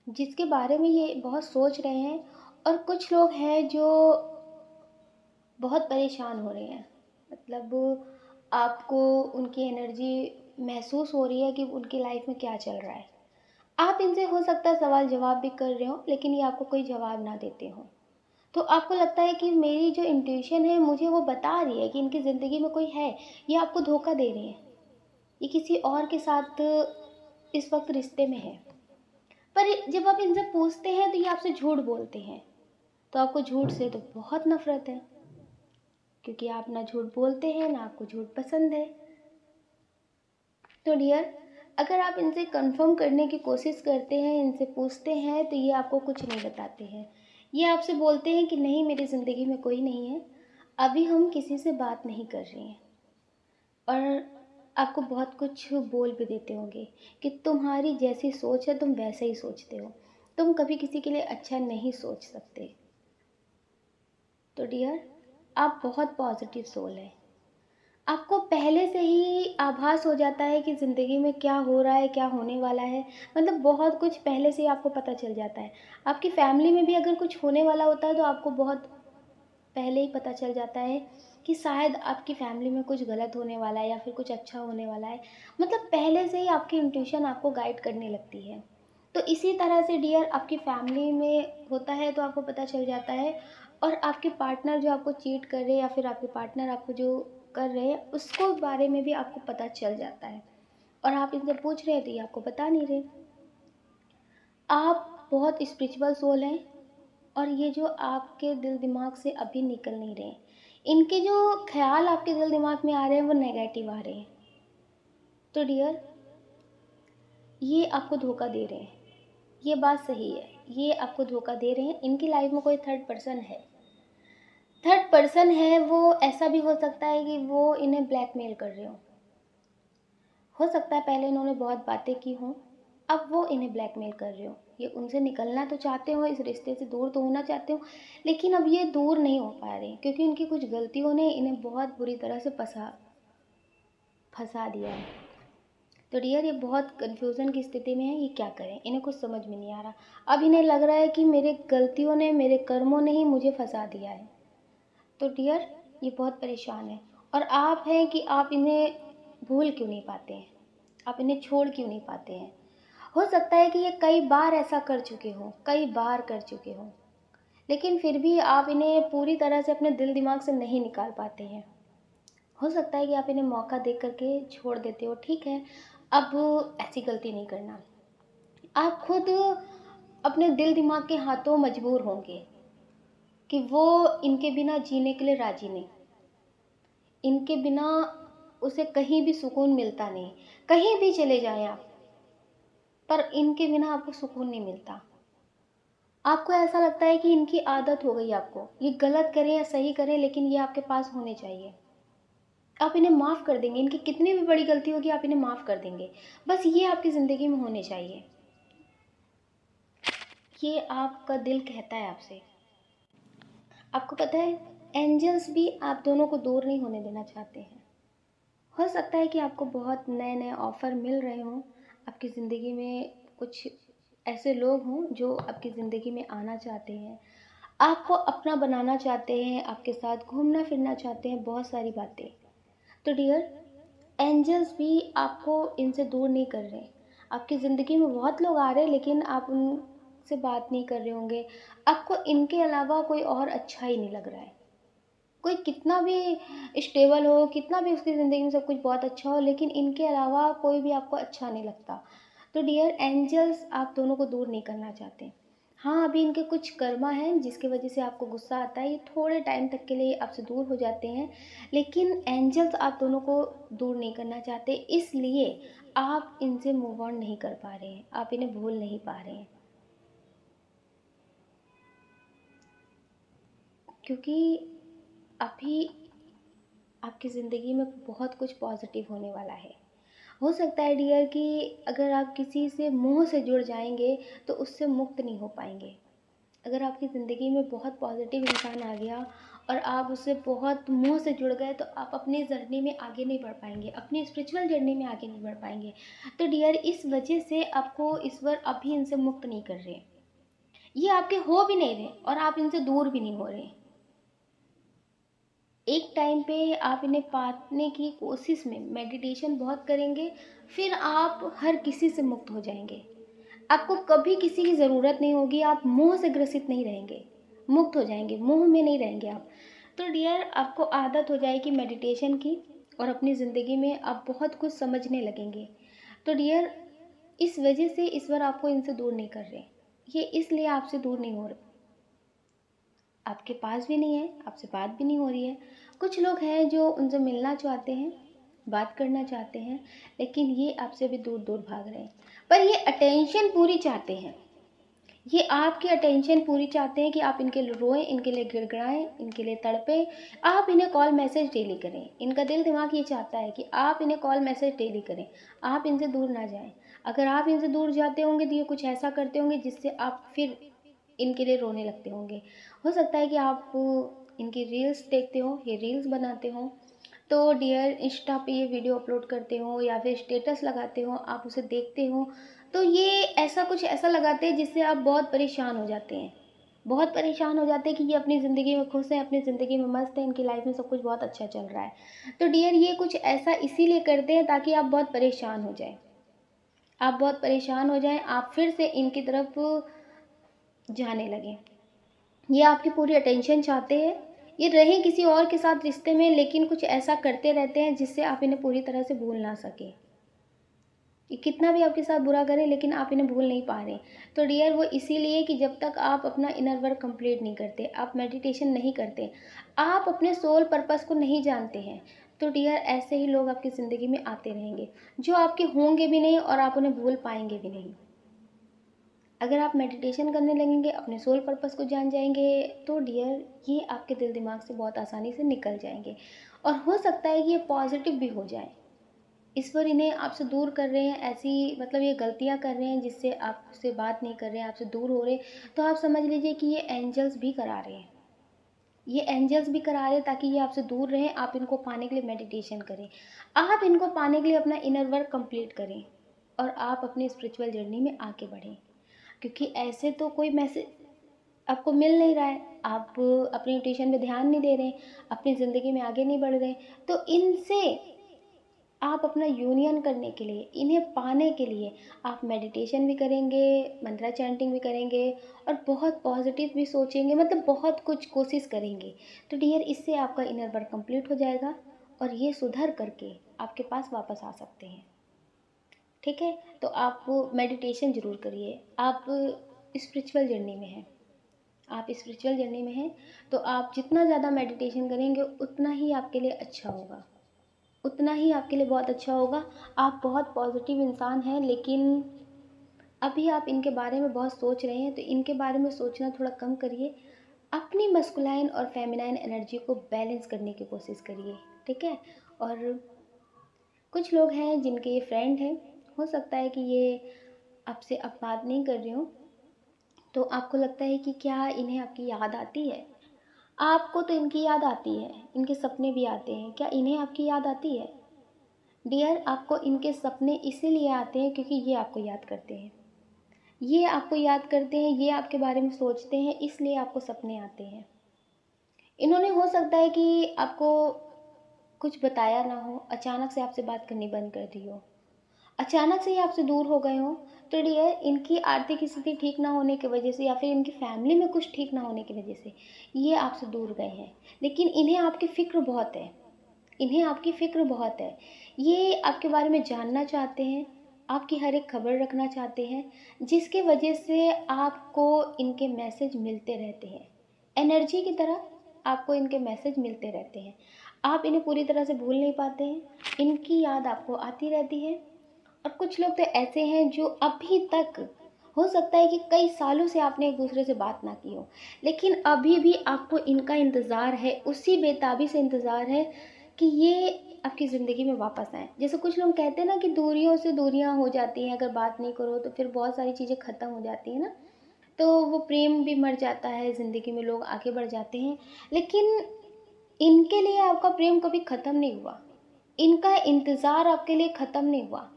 जिसके बारे में ये बहुत सोच रहे हैं। और कुछ लोग हैं जो बहुत परेशान हो रहे हैं, मतलब आपको उनकी एनर्जी महसूस हो रही है कि उनकी लाइफ में क्या चल रहा है। आप इनसे हो सकता है सवाल जवाब भी कर रहे हो, लेकिन ये आपको कोई जवाब ना देते हो। तो आपको लगता है कि मेरी जो इंट्यूशन है मुझे वो बता रही है कि इनकी ज़िंदगी में कोई है, ये आपको धोखा दे रहे हैं, ये किसी और के साथ इस वक्त रिश्ते में है। पर जब आप इनसे पूछते हैं तो ये आपसे झूठ बोलते हैं। तो आपको झूठ से तो बहुत नफरत है, क्योंकि आप ना झूठ बोलते हैं, ना आपको झूठ पसंद है। तो डियर, अगर आप इनसे कंफर्म करने की कोशिश करते हैं, इनसे पूछते हैं, तो ये आपको कुछ नहीं बताते हैं। ये आपसे बोलते हैं कि नहीं, मेरी ज़िंदगी में कोई नहीं है, अभी हम किसी से बात नहीं कर रहे हैं। और आपको बहुत कुछ बोल भी देते होंगे कि तुम्हारी जैसी सोच है तुम वैसे ही सोचते हो, तुम कभी किसी के लिए अच्छा नहीं सोच सकते। तो डियर, आप बहुत पॉजिटिव सोल है। आपको पहले से ही आभास हो जाता है कि ज़िंदगी में क्या हो रहा है, क्या होने वाला है, मतलब बहुत कुछ पहले से ही आपको पता चल जाता है। आपकी फैमिली में भी अगर कुछ होने वाला होता है तो आपको बहुत पहले ही पता चल जाता है कि शायद आपकी फैमिली में कुछ गलत होने वाला है या फिर कुछ अच्छा होने वाला है। मतलब पहले से ही आपकी इंट्यूशन आपको गाइड करने लगती है। तो इसी तरह से डियर, आपकी फैमिली में होता है तो आपको पता चल जाता है। और आपके पार्टनर जो आपको चीट कर रहे हैं, या फिर आपके पार्टनर आपको जो कर रहे हैं, उसको बारे में भी आपको पता चल जाता है। और आप इनसे पूछ रहे हैं तो ये आपको बता नहीं रहे। आप बहुत स्पिरिचुअल सोल हैं, और ये जो आपके दिल दिमाग से अभी निकल नहीं रहे, इनके जो ख्याल आपके दिल दिमाग में आ रहे हैं वो नेगेटिव आ रहे हैं। तो डियर, ये आपको धोखा दे रहे हैं, ये बात सही है, ये आपको धोखा दे रहे हैं। इनकी लाइफ में कोई थर्ड पर्सन है। थर्ड पर्सन है, वो ऐसा भी हो सकता है कि वो इन्हें ब्लैकमेल कर रहे हो सकता है पहले इन्होंने बहुत बातें की हों, अब वो इन्हें ब्लैकमेल कर रहे हो। ये उनसे निकलना तो चाहते हो, इस रिश्ते से दूर तो होना चाहते हो, लेकिन अब ये दूर नहीं हो पा रहे, क्योंकि उनकी कुछ गलतियों ने इन्हें बहुत बुरी तरह से फंसा दिया है। तो डियर, ये बहुत कन्फ्यूज़न की स्थिति में है, ये क्या करें, इन्हें कुछ समझ में नहीं आ रहा। अब इन्हें लग रहा है कि मेरे गलतियों ने, मेरे कर्मों ने ही मुझे फंसा दिया है। तो डियर, ये बहुत परेशान है। और आप हैं कि आप इन्हें भूल क्यों नहीं पाते हैं, आप इन्हें छोड़ क्यों नहीं पाते हैं। हो सकता है कि ये कई बार ऐसा कर चुके हों, कई बार कर चुके हों, लेकिन फिर भी आप इन्हें पूरी तरह से अपने दिल दिमाग से नहीं निकाल पाते हैं। हो सकता है कि आप इन्हें मौका दे करके छोड़ देते हो। ठीक है, अब ऐसी गलती नहीं करना। आप खुद अपने दिल दिमाग के हाथों मजबूर होंगे कि वो इनके बिना जीने के लिए राजी नहीं, इनके बिना उसे कहीं भी सुकून मिलता नहीं। कहीं भी चले जाएं आप, पर इनके बिना आपको सुकून नहीं मिलता। आपको ऐसा लगता है कि इनकी आदत हो गई आपको, ये गलत करें या सही करें लेकिन ये आपके पास होने चाहिए। आप इन्हें माफ़ कर देंगे, इनकी कितनी भी बड़ी गलती होगी आप इन्हें माफ़ कर देंगे। बस ये आपकी ज़िंदगी में होने चाहिए। ये आपका दिल कहता है आपसे। आपको पता है, एंजल्स भी आप दोनों को दूर नहीं होने देना चाहते हैं। हो सकता है कि आपको बहुत नए नए ऑफ़र मिल रहे हों, आपकी ज़िंदगी में कुछ ऐसे लोग हों जो आपकी ज़िंदगी में आना चाहते हैं, आपको अपना बनाना चाहते हैं, आपके साथ घूमना फिरना चाहते हैं, बहुत सारी बातें। तो डियर, एंजल्स भी आपको इनसे दूर नहीं कर रहे। आपकी ज़िंदगी में बहुत लोग आ रहे हैं लेकिन आप उनसे बात नहीं कर रहे होंगे। आपको इनके अलावा कोई और अच्छा ही नहीं लग रहा है। कोई कितना भी स्टेबल हो, कितना भी उसकी ज़िंदगी में सब कुछ बहुत अच्छा हो, लेकिन इनके अलावा कोई भी आपको अच्छा नहीं लगता। तो डियर एंजल्स आप दोनों को दूर नहीं करना चाहते। हाँ, अभी इनके कुछ कर्मा हैं जिसकी वजह से आपको गुस्सा आता है, ये थोड़े टाइम तक के लिए आपसे दूर हो जाते हैं, लेकिन एंजल्स आप दोनों को दूर नहीं करना चाहते, इसलिए आप इनसे मूव ऑन नहीं कर पा रहे हैं, आप इन्हें भूल नहीं पा रहे हैं। क्योंकि अभी आपकी ज़िंदगी में बहुत कुछ पॉजिटिव होने वाला है। हो सकता है डियर कि अगर आप किसी से मोह से जुड़ जाएंगे तो उससे मुक्त नहीं हो पाएंगे। अगर आपकी ज़िंदगी में बहुत पॉजिटिव इंसान आ गया और आप उससे बहुत मोह से जुड़ गए तो आप अपनी जर्नी में आगे नहीं बढ़ पाएंगे, अपनी स्पिरिचुअल जर्नी में आगे नहीं बढ़ पाएंगे। तो डियर इस वजह से आपको ईश्वर अभी इनसे मुक्त नहीं कर रहे, ये आपके हो भी नहीं रहे और आप इनसे दूर भी नहीं हो रहे। एक टाइम पे आप इन्हें पाने की कोशिश में मेडिटेशन बहुत करेंगे, फिर आप हर किसी से मुक्त हो जाएंगे। आपको कभी किसी की ज़रूरत नहीं होगी, आप मोह से ग्रसित नहीं रहेंगे, मुक्त हो जाएंगे, मोह में नहीं रहेंगे आप। तो डियर आपको आदत हो जाएगी मेडिटेशन की और अपनी ज़िंदगी में आप बहुत कुछ समझने लगेंगे। तो डियर इस वजह से ईश्वर आपको इनसे दूर नहीं कर रहे, ये इसलिए आपसे दूर नहीं हो रहे, आपके पास भी नहीं है, आपसे बात भी नहीं हो रही है। कुछ लोग हैं जो उनसे मिलना चाहते हैं, बात करना चाहते हैं, लेकिन ये आपसे भी दूर दूर भाग रहे हैं। पर ये अटेंशन पूरी चाहते हैं, ये आपकी अटेंशन पूरी चाहते हैं कि आप इनके लिए रोएं, इनके लिए गिड़गिड़ाएं, इनके लिए तड़पें, आप इन्हें कॉल मैसेज डेली करें। इनका दिल दिमाग ये चाहता है कि आप इन्हें कॉल मैसेज डेली करें, आप इनसे दूर ना जाएं। अगर आप इनसे दूर जाते होंगे तो ये कुछ ऐसा करते होंगे जिससे आप फिर इनके लिए रोने लगते होंगे। हो सकता है कि आप इनकी रील्स देखते हो, ये रील्स बनाते हो, तो डियर इंस्टा पे ये वीडियो अपलोड करते हो या फिर स्टेटस लगाते हो, आप उसे देखते हो, तो ये ऐसा कुछ ऐसा लगाते हैं जिससे आप बहुत परेशान हो जाते हैं, बहुत परेशान हो जाते हैं कि ये अपनी ज़िंदगी में खुश हैं, अपनी ज़िंदगी में मस्त हैं, इनकी लाइफ में सब कुछ बहुत अच्छा चल रहा है। तो डियर ये कुछ ऐसा इसीलिए करते हैं ताकि आप बहुत परेशान हो जाएं, आप बहुत परेशान हो जाएं, आप फिर से इनकी तरफ जाने लगें। ये आपकी पूरी अटेंशन चाहते हैं, ये रहें किसी और के साथ रिश्ते में, लेकिन कुछ ऐसा करते रहते हैं जिससे आप इन्हें पूरी तरह से भूल ना सकें। ये कितना भी आपके साथ बुरा करें लेकिन आप इन्हें भूल नहीं पा रहे। तो डियर वो इसीलिए कि जब तक आप अपना इनर वर्क कंप्लीट नहीं करते, आप मेडिटेशन नहीं करते, आप अपने सोल पर्पस को नहीं जानते हैं, तो डियर ऐसे ही लोग आपकी ज़िंदगी में आते रहेंगे जो आपके होंगे भी नहीं और आप उन्हें भूल पाएंगे भी नहीं। अगर आप मेडिटेशन करने लगेंगे, अपने सोल पर्पस को जान जाएंगे, तो डियर ये आपके दिल दिमाग से बहुत आसानी से निकल जाएंगे और हो सकता है कि ये पॉजिटिव भी हो जाए। ईश्वर इन्हें आपसे दूर कर रहे हैं, ऐसी मतलब ये गलतियां कर रहे हैं जिससे आपसे बात नहीं कर रहे हैं, आपसे दूर हो रहे हैं, तो आप समझ लीजिए कि ये एंजल्स भी करा रहे हैं, ये एंजल्स भी करा रहे हैं ताकि ये आपसे दूर रहें, आप इनको पाने के लिए मेडिटेशन करें, आप इनको पाने के लिए अपना इनर वर्क कंप्लीट करें और आप अपनी स्पिरिचुअल जर्नी में आगे बढ़ें। क्योंकि ऐसे तो कोई मैसेज आपको मिल नहीं रहा है, आप अपनी ट्यूशन में ध्यान नहीं दे रहे, अपनी ज़िंदगी में आगे नहीं बढ़ रहे, तो इनसे आप अपना यूनियन करने के लिए, इन्हें पाने के लिए आप मेडिटेशन भी करेंगे, मंत्रा चैंटिंग भी करेंगे और बहुत पॉजिटिव भी सोचेंगे, मतलब बहुत कुछ कोशिश करेंगे। तो डियर इससे आपका इनर वर्क कंप्लीट हो जाएगा और ये सुधर करके आपके पास वापस आ सकते हैं। ठीक है। तो आप मेडिटेशन ज़रूर करिए। आप स्पिरिचुअल जर्नी में हैं, आप स्पिरिचुअल जर्नी में हैं, तो आप जितना ज़्यादा मेडिटेशन करेंगे उतना ही आपके लिए अच्छा होगा, उतना ही आपके लिए बहुत अच्छा होगा। आप बहुत पॉजिटिव इंसान हैं, लेकिन अभी आप इनके बारे में बहुत सोच रहे हैं, तो इनके बारे में सोचना थोड़ा कम करिए। अपनी मस्कुलाइन और फेमिनाइन एनर्जी को बैलेंस करने की कोशिश करिए, ठीक है। और कुछ लोग हैं जिनके ये फ्रेंड हैं, हो सकता है कि ये आपसे अब बात नहीं कर रहे हो, तो आपको लगता है कि क्या इन्हें आपकी याद आती है। आपको तो इनकी याद आती है, इनके सपने भी आते हैं, क्या इन्हें आपकी याद आती है? डियर, आपको इनके सपने इसीलिए आते हैं क्योंकि ये आपको याद करते हैं, ये आपको याद करते हैं, ये आपके बारे में सोचते हैं, इसलिए आपको सपने आते हैं। इन्होंने हो सकता है कि आपको कुछ बताया ना हो, अचानक से आपसे बात करनी बंद कर दी हो, अचानक से ही आपसे दूर हो गए हो। तो डियर, इनकी आर्थिक स्थिति ठीक ना होने की वजह से या फिर इनकी फैमिली में कुछ ठीक ना होने की वजह से ये आपसे दूर गए हैं, लेकिन इन्हें आपकी फ़िक्र बहुत है, इन्हें आपकी फ़िक्र बहुत है। ये आपके बारे में जानना चाहते हैं, आपकी हर एक खबर रखना चाहते हैं, जिसकी वजह से आपको इनके मैसेज मिलते रहते हैं, एनर्जी की तरह आपको इनके मैसेज मिलते रहते हैं। आप इन्हें पूरी तरह से भूल नहीं पाते हैं, इनकी याद आपको आती रहती है। और कुछ लोग तो ऐसे हैं जो अभी तक, हो सकता है कि कई सालों से आपने एक दूसरे से बात ना की हो, लेकिन अभी भी आपको इनका इंतज़ार है, उसी बेताबी से इंतज़ार है कि ये आपकी ज़िंदगी में वापस आएँ। जैसे कुछ लोग कहते हैं ना कि दूरियों से दूरियां हो जाती हैं, अगर बात नहीं करो तो फिर बहुत सारी चीज़ें ख़त्म हो जाती हैं ना, तो वो प्रेम भी मर जाता है, ज़िंदगी में लोग आगे बढ़ जाते हैं। लेकिन इनके लिए आपका प्रेम कभी ख़त्म नहीं हुआ, इनका इंतज़ार आपके लिए ख़त्म नहीं हुआ।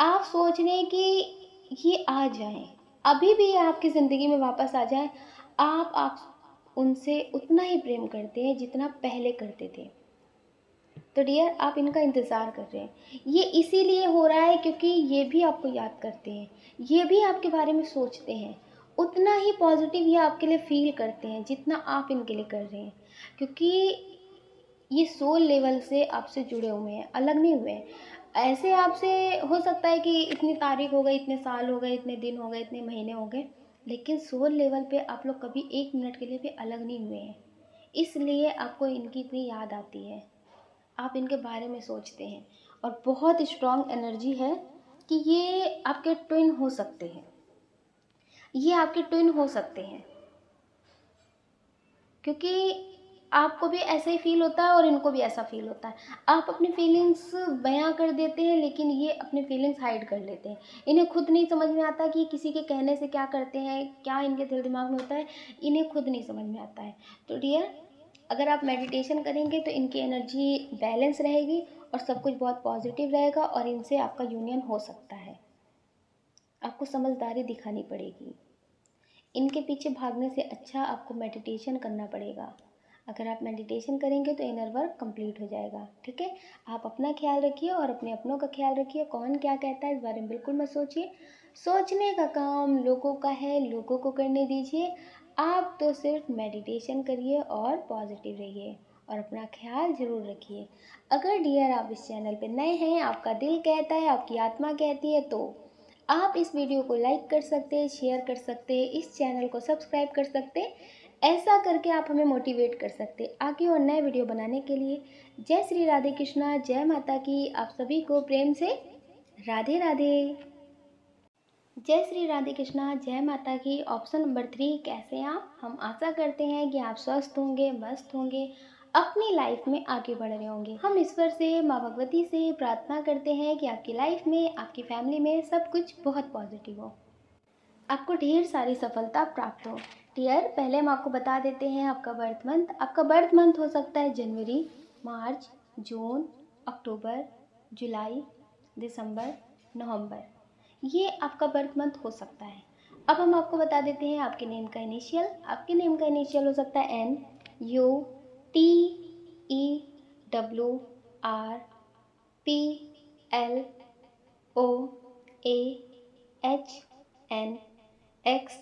आप सोच रहे हैं कि ये आ जाएं, अभी भी ये आपकी ज़िंदगी में वापस आ जाएं। आप उनसे उतना ही प्रेम करते हैं जितना पहले करते थे। तो डियर, आप इनका इंतज़ार कर रहे हैं, ये इसीलिए हो रहा है क्योंकि ये भी आपको याद करते हैं, ये भी आपके बारे में सोचते हैं, उतना ही पॉजिटिव ये आपके लिए फील करते हैं जितना आप इनके लिए कर रहे हैं। क्योंकि ये सोल लेवल से आपसे जुड़े हुए हैं, अलग नहीं हुए हैं। ऐसे आपसे हो सकता है कि इतनी तारीख हो गई, इतने साल हो गए, इतने दिन हो गए, इतने महीने हो गए, लेकिन सोल लेवल पे आप लोग कभी एक मिनट के लिए भी अलग नहीं हुए हैं। इसलिए आपको इनकी इतनी याद आती है, आप इनके बारे में सोचते हैं। और बहुत स्ट्रॉन्ग एनर्जी है कि ये आपके ट्विन हो सकते हैं, ये आपके ट्विन हो सकते हैं, क्योंकि आपको भी ऐसा ही फील होता है और इनको भी ऐसा फील होता है। आप अपनी फीलिंग्स बयां कर देते हैं, लेकिन ये अपनी फीलिंग्स हाइड कर लेते हैं। इन्हें खुद नहीं समझ में आता कि किसी के कहने से क्या करते हैं, क्या इनके दिल दिमाग में होता है, इन्हें खुद नहीं समझ में आता है। तो डियर, अगर आप मेडिटेशन करेंगे तो इनकी एनर्जी बैलेंस रहेगी और सब कुछ बहुत पॉजिटिव रहेगा और इनसे आपका यूनियन हो सकता है। आपको समझदारी दिखानी पड़ेगी, इनके पीछे भागने से अच्छा आपको मेडिटेशन करना पड़ेगा। अगर आप मेडिटेशन करेंगे तो इनर वर्क कंप्लीट हो जाएगा, ठीक है। आप अपना ख्याल रखिए और अपने अपनों का ख्याल रखिए। कौन क्या कहता है इस बारे में बिल्कुल मत सोचिए, सोचने का काम लोगों का है, लोगों को करने दीजिए। आप तो सिर्फ मेडिटेशन करिए और पॉजिटिव रहिए और अपना ख्याल ज़रूर रखिए। अगर डियर आप इस चैनल पे नए हैं, आपका दिल कहता है, आपकी आत्मा कहती है, तो आप इस वीडियो को लाइक कर सकते हैं, शेयर कर सकते हैं, इस चैनल को सब्सक्राइब कर सकते हैं। ऐसा करके आप हमें मोटिवेट कर सकते हैं आगे और नए वीडियो बनाने के लिए। जय श्री राधे कृष्णा, जय माता की। आप सभी को प्रेम से राधे राधे। जय श्री राधे कृष्णा, जय माता की। ऑप्शन नंबर 3, कैसे हैं आप? हम आशा करते हैं कि आप स्वस्थ होंगे, मस्त होंगे, अपनी लाइफ में आगे बढ़ रहे होंगे। हम ईश्वर से, माँ भगवती से प्रार्थना करते हैं कि आपकी लाइफ में, आपकी फैमिली में सब कुछ बहुत पॉजिटिव हो, आपको ढेर सारी सफलता प्राप्त हो। डियर, पहले हम आपको बता देते हैं आपका बर्थ मंथ। आपका बर्थ मंथ हो सकता है जनवरी, मार्च, जून, अक्टूबर, जुलाई, दिसंबर, नवंबर, ये आपका बर्थ मंथ हो सकता है। अब हम आपको बता देते हैं आपके नेम का इनिशियल। आपके नेम का इनिशियल हो सकता है N, U, T, E, W, R, P, L, O, A, H, N, X,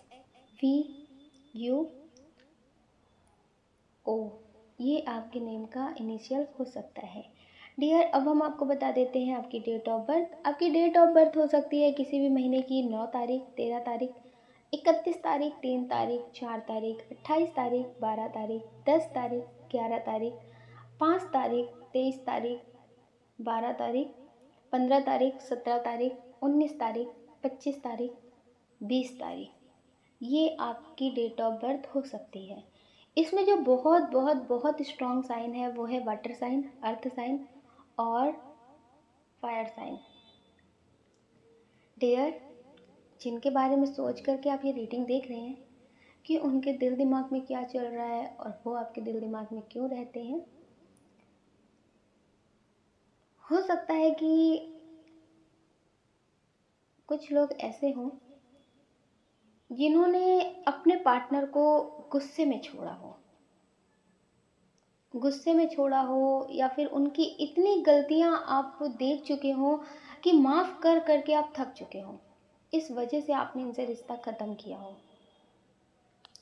V, U, O, ये आपके नेम का इनिशियल हो सकता है। डियर, अब हम आपको बता देते हैं आपकी डेट ऑफ बर्थ। आपकी डेट ऑफ बर्थ हो सकती है किसी भी महीने की 9 तारीख, 13 तारीख, 31 तारीख, 3 तारीख, 4 तारीख, 28 तारीख, 12 तारीख, 10 तारीख, 11 तारीख, 5 तारीख, 23 तारीख, 12 तारीख, 15 तारीख, 17 तारीख, 19 तारीख, 25 तारीख, 20 तारीख। ये आपकी डेट ऑफ बर्थ हो सकती है। इसमें जो बहुत बहुत बहुत स्ट्रॉन्ग साइन है वो है वाटर साइन, अर्थ साइन और फायर साइन। डियर, जिनके बारे में सोच करके आप ये रीडिंग देख रहे हैं कि उनके दिल दिमाग में क्या चल रहा है और वो आपके दिल दिमाग में क्यों रहते हैं, हो सकता है कि कुछ लोग ऐसे हों जिन्होंने अपने पार्टनर को गुस्से में छोड़ा हो, गुस्से में छोड़ा हो, या फिर उनकी इतनी गलतियां आप देख चुके हो कि माफ़ कर करके आप थक चुके हो। इस वजह से आपने इनसे रिश्ता ख़त्म किया हो,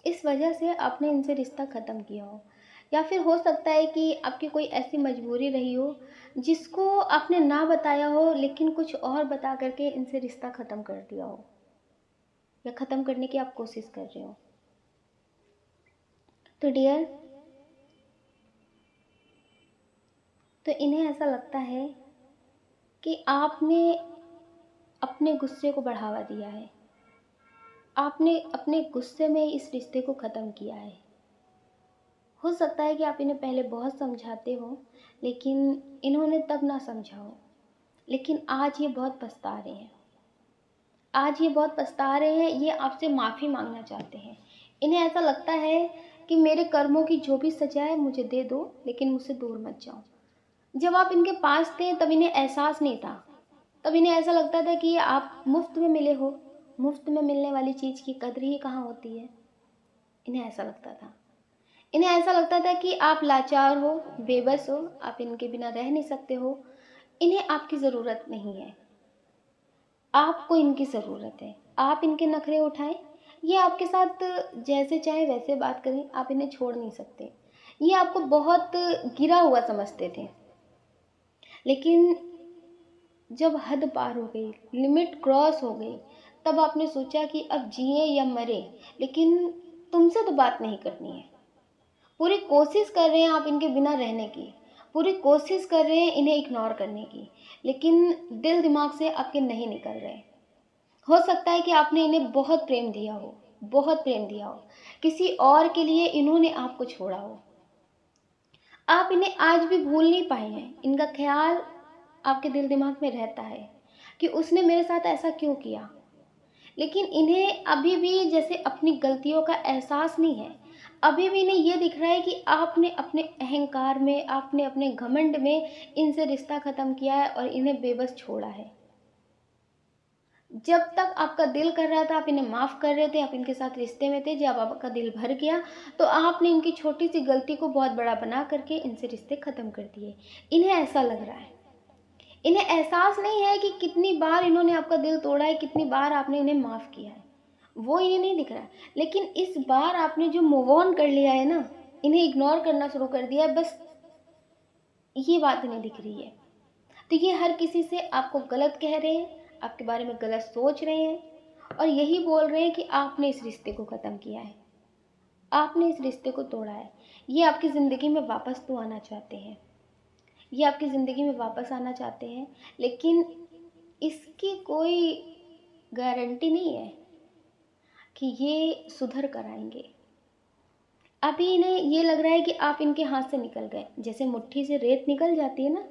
इस वजह से आपने इनसे रिश्ता ख़त्म किया हो। या फिर हो सकता है कि आपकी कोई ऐसी मजबूरी रही हो जिसको आपने ना बताया हो, लेकिन कुछ और बता करके इनसे रिश्ता ख़त्म कर दिया हो या ख़त्म करने की आप कोशिश कर रहे हो। तो डियर, तो इन्हें ऐसा लगता है कि आपने अपने गुस्से को बढ़ावा दिया है, आपने अपने गुस्से में इस रिश्ते को ख़त्म किया है। हो सकता है कि आप इन्हें पहले बहुत समझाते हो, लेकिन इन्होंने तब ना समझा हो, लेकिन आज ये बहुत पछता रहे हैं, आज ये बहुत पछता रहे हैं। ये आपसे माफ़ी मांगना चाहते हैं। इन्हें ऐसा लगता है कि मेरे कर्मों की जो भी सजा है मुझे दे दो, लेकिन मुझसे दूर मत जाओ। जब आप इनके पास थे तब इन्हें एहसास नहीं था, तब इन्हें ऐसा लगता था कि आप मुफ्त में मिले हो, मुफ्त में मिलने वाली चीज़ की कद्र ही कहाँ होती है। इन्हें ऐसा लगता था, इन्हें ऐसा लगता था कि आप लाचार हो, बेबस हो, आप इनके बिना रह नहीं सकते हो। इन्हें आपकी ज़रूरत नहीं है, आपको इनकी ज़रूरत है। आप इनके नखरे उठाएं, ये आपके साथ जैसे चाहे वैसे बात करें, आप इन्हें छोड़ नहीं सकते। ये आपको बहुत गिरा हुआ समझते थे, लेकिन जब हद पार हो गई, लिमिट क्रॉस हो गई, तब आपने सोचा कि अब जिए या मरे, लेकिन तुमसे तो बात नहीं करनी है। पूरी कोशिश कर रहे हैं आप इनके बिना रहने की, पूरी कोशिश कर रहे हैं इन्हें इग्नोर करने की, लेकिन दिल दिमाग से आपके नहीं निकल रहे। हो सकता है कि आपने इन्हें बहुत प्रेम दिया हो, बहुत प्रेम दिया हो, किसी और के लिए इन्होंने आपको छोड़ा हो। आप इन्हें आज भी भूल नहीं पाए हैं। इनका ख्याल आपके दिल दिमाग में रहता है कि उसने मेरे साथ ऐसा क्यों किया, लेकिन इन्हें अभी भी जैसे अपनी गलतियों का एहसास नहीं है। अभी भी इन्हें ये दिख रहा है कि आपने अपने अहंकार में, आपने अपने घमंड में इनसे रिश्ता ख़त्म किया है और इन्हें बेबस छोड़ा है। जब तक आपका दिल कर रहा था आप इन्हें माफ़ कर रहे थे, आप इनके साथ रिश्ते में थे। जब आपका दिल भर गया तो आपने इनकी छोटी सी गलती को बहुत बड़ा बना करके इनसे रिश्ते ख़त्म कर दिए। इन्हें ऐसा लग रहा है, इन्हें एहसास नहीं है कि कितनी बार इन्होंने आपका दिल तोड़ा है, कितनी बार आपने इन्हें माफ़ किया है, वो इन्हें नहीं दिख रहा। लेकिन इस बार आपने जो मूव ऑन कर लिया है ना, इन्हें इग्नोर करना शुरू कर दिया है, बस ये बात इन्हें दिख रही है। तो ये हर किसी से आपको गलत कह रहे हैं, आपके बारे में गलत सोच रहे हैं और यही बोल रहे हैं कि आपने इस रिश्ते को ख़त्म किया है, आपने इस रिश्ते को तोड़ा है। ये आपकी ज़िंदगी में वापस तो आना चाहते हैं, ये आपकी ज़िंदगी में वापस आना चाहते हैं, लेकिन इसकी कोई गारंटी नहीं है कि ये सुधर कर आएंगे। अभी इन्हें ये लग रहा है कि आप इनके हाथ से निकल गए, जैसे मुट्ठी से रेत निकल जाती है ना,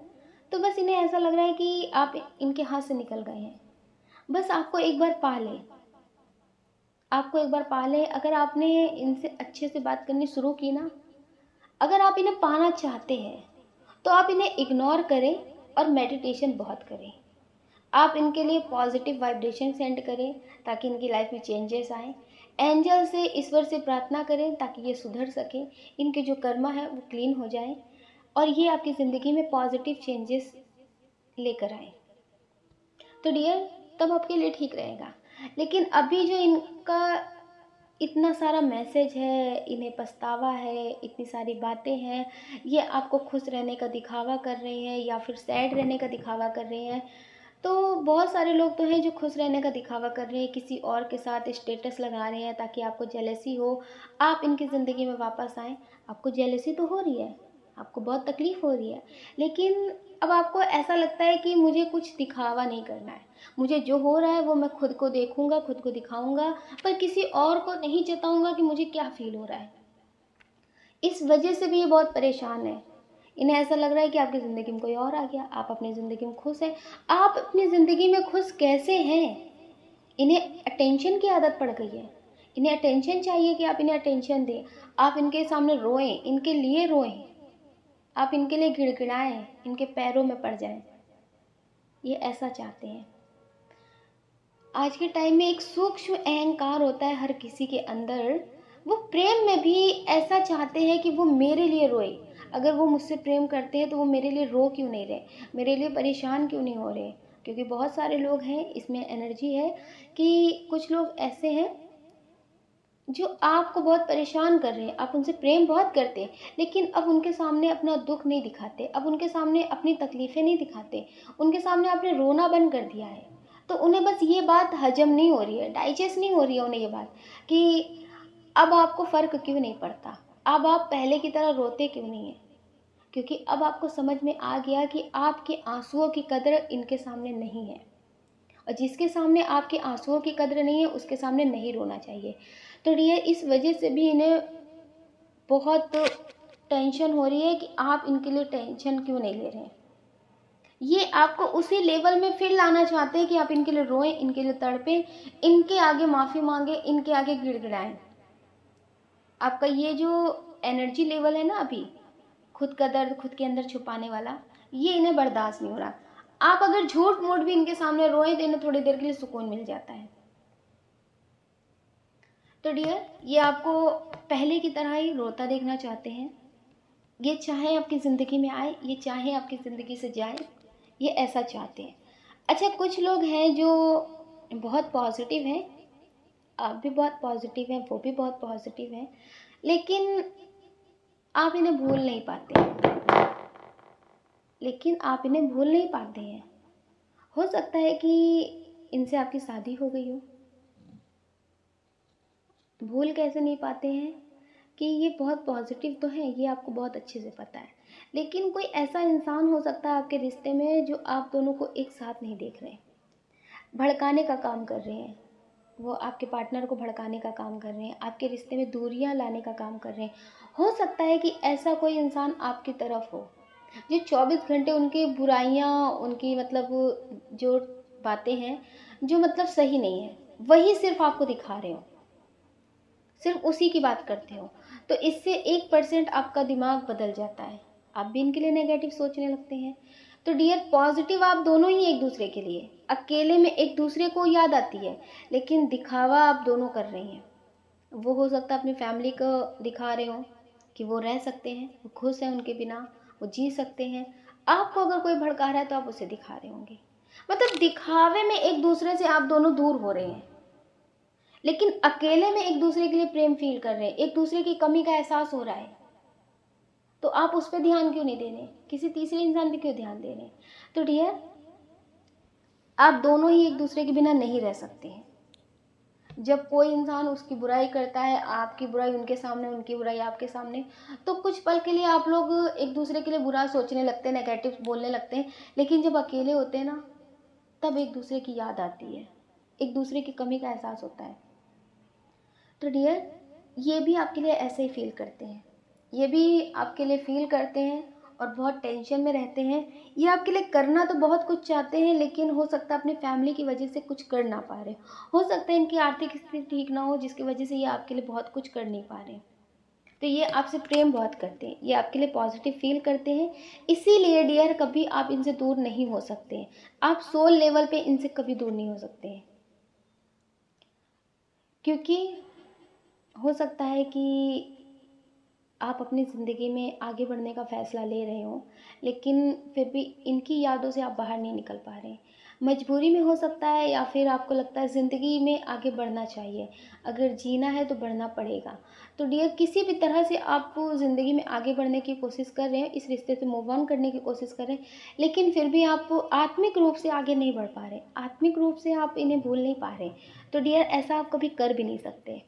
तो बस इन्हें ऐसा लग रहा है कि आप इनके हाथ से निकल गए हैं। बस आपको एक बार पा लें, आपको एक बार पा लें। अगर आपने इनसे अच्छे से बात करनी शुरू की ना, अगर आप इन्हें पाना चाहते हैं तो आप इन्हें इग्नोर करें और मेडिटेशन बहुत करें। आप इनके लिए पॉजिटिव वाइब्रेशन सेंड करें ताकि इनकी लाइफ में चेंजेस आए। एंजल से, ईश्वर से प्रार्थना करें ताकि ये सुधर सके, इनके जो कर्मा है वो क्लीन हो जाए और ये आपकी ज़िंदगी में पॉजिटिव चेंजेस लेकर आए। तो डियर, तब आपके लिए ठीक रहेगा। लेकिन अभी जो इनका इतना सारा मैसेज है, इन्हें पछतावा है, इतनी सारी बातें हैं, ये आपको खुश रहने का दिखावा कर रहे हैं या फिर सैड रहने का दिखावा कर रहे हैं। तो बहुत सारे लोग तो हैं जो खुश रहने का दिखावा कर रहे हैं, किसी और के साथ स्टेटस लगा रहे हैं ताकि आपको जेलसी हो, आप इनकी ज़िंदगी में वापस आएँ। आपको जेलसी तो हो रही है, आपको बहुत तकलीफ़ हो रही है, लेकिन अब आपको ऐसा लगता है कि मुझे कुछ दिखावा नहीं करना है, मुझे जो हो रहा है वो मैं खुद को देखूँगा, खुद को दिखाऊँगा, पर किसी और को नहीं जताऊँगा कि मुझे क्या फ़ील हो रहा है। इस वजह से भी ये बहुत परेशान है। इन्हें ऐसा लग रहा है कि आपकी ज़िंदगी में कोई और आ गया, आप अपनी ज़िंदगी में खुश हैं। आप अपनी ज़िंदगी में खुश कैसे हैं? इन्हें अटेंशन की आदत पड़ गई है। इन्हें अटेंशन चाहिए कि आप इन्हें अटेंशन दें। आप इनके सामने रोएँ, इनके लिए रोएँ। आप इनके लिए गिड़गिड़ाएँ, इनके पैरों में पड़ जाएँ। ये ऐसा चाहते हैं। आज के टाइम में एक सूक्ष्म अहंकार होता है हर किसी के अंदर। वो प्रेम में भी ऐसा चाहते हैं कि वो मेरे लिए रोए। अगर वो मुझसे प्रेम करते हैं तो वो मेरे लिए रो क्यों नहीं रहे, मेरे लिए परेशान क्यों नहीं हो रहे। क्योंकि बहुत सारे लोग हैं, इसमें एनर्जी है कि कुछ लोग ऐसे हैं जो आपको बहुत परेशान कर रहे हैं। आप उनसे प्रेम बहुत करते हैं, लेकिन अब उनके सामने अपना दुख नहीं दिखाते, अब उनके सामने अपनी तकलीफ़ें नहीं दिखाते, उनके सामने आपने रोना बंद कर दिया है। तो उन्हें बस ये बात हजम नहीं हो रही है, डाइजेस्ट नहीं हो रही है उन्हें ये बात कि अब आपको फ़र्क क्यों नहीं पड़ता, अब आप पहले की तरह रोते क्यों नहीं हैं। क्योंकि अब आपको समझ में आ गया कि आपके आंसुओं की कदर इनके सामने नहीं है, और जिसके सामने आपके आंसुओं की कद्र नहीं है उसके सामने नहीं रोना चाहिए। तो डियर, इस वजह से भी इन्हें बहुत टेंशन हो रही है कि आप इनके लिए टेंशन क्यों नहीं ले रहे हैं। ये आपको उसी लेवल में फिर लाना चाहते हैं कि आप इनके लिए रोएं, इनके लिए तड़पें, इनके आगे माफ़ी मांगे, इनके आगे गिड़गिड़ाएं। आपका ये जो एनर्जी लेवल है ना अभी, खुद का दर्द खुद के अंदर छुपाने वाला, ये इन्हें बर्दाश्त नहीं हो रहा। आप अगर झूठ मूठ भी इनके सामने रोएं तो इन्हें थोड़ी देर के लिए सुकून मिल जाता है। तो डियर, ये आपको पहले की तरह ही रोता देखना चाहते हैं। ये चाहे आपकी ज़िंदगी में आए, ये चाहे आपकी ज़िंदगी से जाए, ये ऐसा चाहते हैं। अच्छा, कुछ लोग हैं जो बहुत पॉजिटिव हैं, आप भी बहुत पॉजिटिव हैं, वो भी बहुत पॉजिटिव हैं, लेकिन आप इन्हें भूल नहीं पाते, लेकिन आप इन्हें भूल नहीं पाते हैं। हो सकता है कि इनसे आपकी शादी हो गई हो। भूल कैसे नहीं पाते हैं कि ये बहुत पॉजिटिव तो है, ये आपको बहुत अच्छे से पता है, लेकिन कोई ऐसा इंसान हो सकता है आपके रिश्ते में जो आप दोनों को एक साथ नहीं देख रहे, भड़काने का काम कर रहे हैं। वो आपके पार्टनर को भड़काने का काम कर रहे हैं, आपके रिश्ते में दूरियां लाने का काम कर रहे हैं। हो सकता है कि ऐसा कोई इंसान आपकी तरफ हो जो 24 घंटे उनकी बुराइयां, उनकी मतलब जो बातें हैं जो मतलब सही नहीं है, वही सिर्फ आपको दिखा रहे हो, सिर्फ उसी की बात करते हो। तो इससे 1% आपका दिमाग बदल जाता है, आप भी इनके लिए नेगेटिव सोचने लगते हैं। तो डियर, पॉजिटिव आप दोनों ही एक दूसरे के लिए, अकेले में एक दूसरे को याद आती है, लेकिन दिखावा आप दोनों कर रहे हैं। वो हो सकता है अपनी फैमिली को दिखा रहे हो कि वो रह सकते हैं, वो खुश हैं उनके बिना, वो जी सकते हैं। आपको अगर कोई भड़का रहा है तो आप उसे दिखा रहे होंगे। मतलब दिखावे में एक दूसरे से आप दोनों दूर हो रहे हैं, लेकिन अकेले में एक दूसरे के लिए प्रेम फील कर रहे हैं, एक दूसरे की कमी का एहसास हो रहा है। तो आप उस पर ध्यान क्यों नहीं दे रहे, किसी तीसरे इंसान पे क्यों ध्यान दे रहे हैं। तो डियर, आप दोनों ही एक दूसरे के बिना नहीं रह सकते हैं। जब कोई इंसान उसकी बुराई करता है, आपकी बुराई उनके सामने, उनकी बुराई आपके सामने, तो कुछ पल के लिए आप लोग एक दूसरे के लिए बुरा सोचने लगते हैं, नेगेटिव बोलने लगते हैं, लेकिन जब अकेले होते हैं ना, तब एक दूसरे की याद आती है, एक दूसरे की कमी का एहसास होता है। तो डियर, ये भी आपके लिए ऐसे ही फील करते हैं, ये भी आपके लिए फील करते हैं और बहुत टेंशन में रहते हैं। ये आपके लिए करना तो बहुत कुछ चाहते हैं, लेकिन हो सकता है अपनी फैमिली की वजह से कुछ कर ना पा रहे, हो सकता है इनकी आर्थिक स्थिति ठीक ना हो जिसकी वजह से ये आपके लिए बहुत कुछ कर नहीं पा रहे। तो ये आपसे प्रेम बहुत करते हैं, ये आपके लिए पॉजिटिव फील करते हैं। इसीलिए डियर, कभी आप इनसे दूर नहीं हो सकते हैं, आप सोल लेवल पे इनसे कभी दूर नहीं हो सकते हैं। क्योंकि हो सकता है कि आप अपनी ज़िंदगी में आगे बढ़ने का फ़ैसला ले रहे हो, लेकिन फिर भी इनकी यादों से आप बाहर नहीं निकल पा रहे हैं। मजबूरी में हो सकता है या फिर आपको लगता है ज़िंदगी में आगे बढ़ना चाहिए। अगर जीना है तो बढ़ना पड़ेगा। तो डियर, किसी भी तरह से आप ज़िंदगी में आगे बढ़ने की कोशिश कर रहे हैं, इस रिश्ते से मूव ऑन करने की कोशिश कर रहे हैं, लेकिन फिर भी आप आत्मिक रूप से आगे नहीं बढ़ पा रहे, आत्मिक रूप से आप इन्हें भूल नहीं पा रहे। तो डियर, ऐसा आप कभी कर भी नहीं सकते।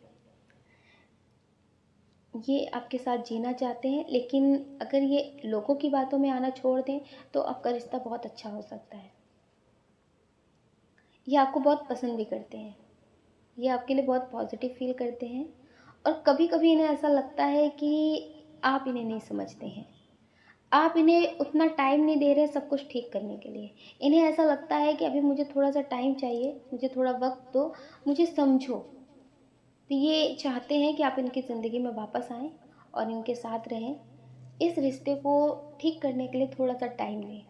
ये आपके साथ जीना चाहते हैं, लेकिन अगर ये लोगों की बातों में आना छोड़ दें तो आपका रिश्ता बहुत अच्छा हो सकता है। ये आपको बहुत पसंद भी करते हैं, ये आपके लिए बहुत पॉजिटिव फील करते हैं, और कभी कभी इन्हें ऐसा लगता है कि आप इन्हें नहीं समझते हैं, आप इन्हें उतना टाइम नहीं दे रहे सब कुछ ठीक करने के लिए। इन्हें ऐसा लगता है कि अभी मुझे थोड़ा सा टाइम चाहिए, मुझे थोड़ा वक्त दो, मुझे समझो। तो ये चाहते हैं कि आप इनकी ज़िंदगी में वापस आएँ और इनके साथ रहें। इस रिश्ते को ठीक करने के लिए थोड़ा सा टाइम लें,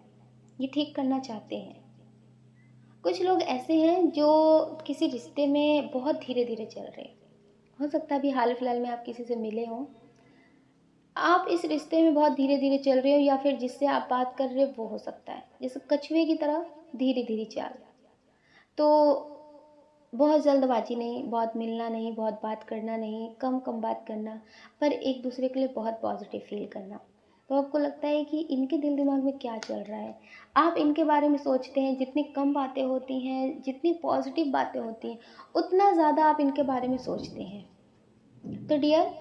ये ठीक करना चाहते हैं। कुछ लोग ऐसे हैं जो किसी रिश्ते में बहुत धीरे धीरे चल रहे हैं। हो सकता है अभी हाल फिलहाल में आप किसी से मिले हों, आप इस रिश्ते में बहुत धीरे धीरे चल रहे हो, या फिर जिससे आप बात कर रहे हो वो हो सकता है जैसे कछुए की तरह धीरे धीरे चाल। तो बहुत जल्दबाजी नहीं, बहुत मिलना नहीं, बहुत बात करना नहीं, कम कम बात करना, पर एक दूसरे के लिए बहुत पॉजिटिव फील करना। तो आपको लगता है कि इनके दिल दिमाग में क्या चल रहा है, आप इनके बारे में सोचते हैं। जितनी कम बातें होती हैं, जितनी पॉजिटिव बातें होती हैं, उतना ज़्यादा आप इनके बारे में सोचते हैं। तो डियर,